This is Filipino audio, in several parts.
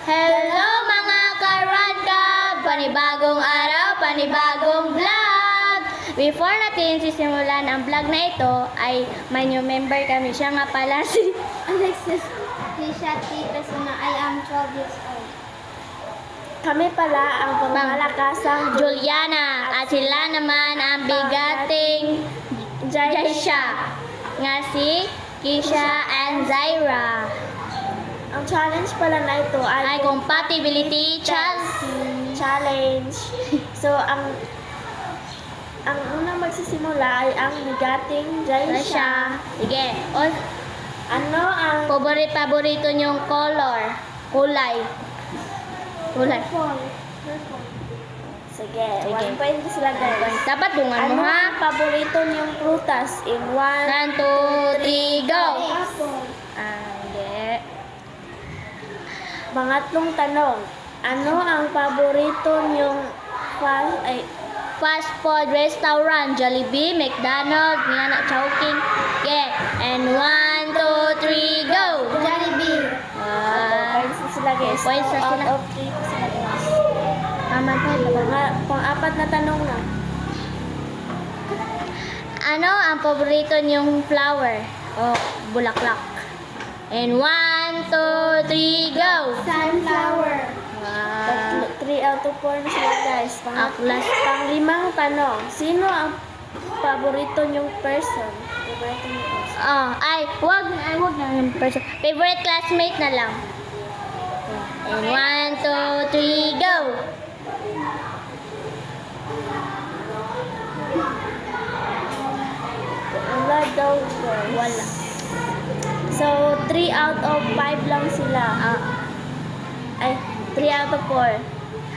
Hello mga karadkab! Panibagong araw, panibagong vlog! Before natin sisimulan ang vlog na ito, ay may new member kami. Siya nga pala si Alexis Lishati Pesona. I am 12 years old. Kami pala ang pangmalakasang Juliana at sila naman ang bigating Jaisha nga si Kisha and Zaira. Ang challenge pala na ito Ay compatibility challenge. So, ang unang magsisimula ay ang bigating Jaisha. Sige. Ano ang Paborito niyong color? Kulay. Purple. Sige, Sige. 1 point sila guys. Dapat dungan mo Ano ha. ang paborito niyong prutas? In 1, 1, 2, 3, go! Apple. Hindi. Pangatlong tanong. Ano ang paborito niyong Fast food restaurant, Jollibee, McDonald's, Ngana, Chowking. Okay. And 1, 2, 3, go! Jollibee. points na sila guys. Points na 2 sila. out of 3 pa sila guys. Aman pa. Pang-apat na tanong na. Ano ang paborito niyong flower? Oh, bulaklak. And 1, 2, 3, go! Sunflower. Wow. 3 out of 4 na sila guys. Aklas. Pang-limang tanong. Sino ang paborito niyong person? Paborito niyong person? Wag na yung person. Favorite classmate na lang. And 1, 2, 3, go! Wala daw guys. Wala. So, 3 out of 5 lang sila. Ay, 3 out of 4.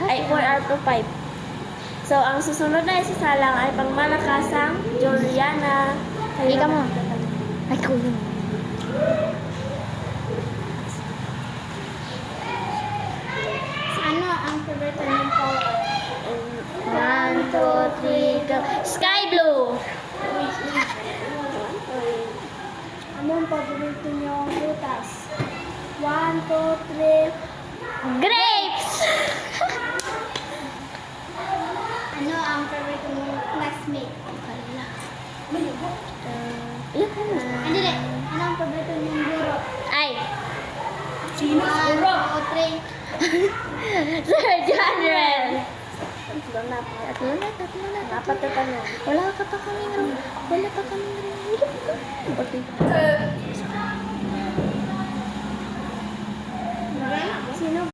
Ay, 4 out of 5. So, ang susunod na isasalang ay pangmalakasang Juliana. Hindi ka mo. Ay, kuya mo. Ano ang favorite niyong color? 1, 2, 3, go! Sky blue! Ano ang paborito niyong prutas? 1, 2, 3. Grapes! Ano ang favorite niyong classmate? Hindi din. Ano ang paborito niyong guro? Ay, 1, 2, 3. Sir General! Tatlo na. Tatlo na. Apat na tanong. Wala pa kami Sino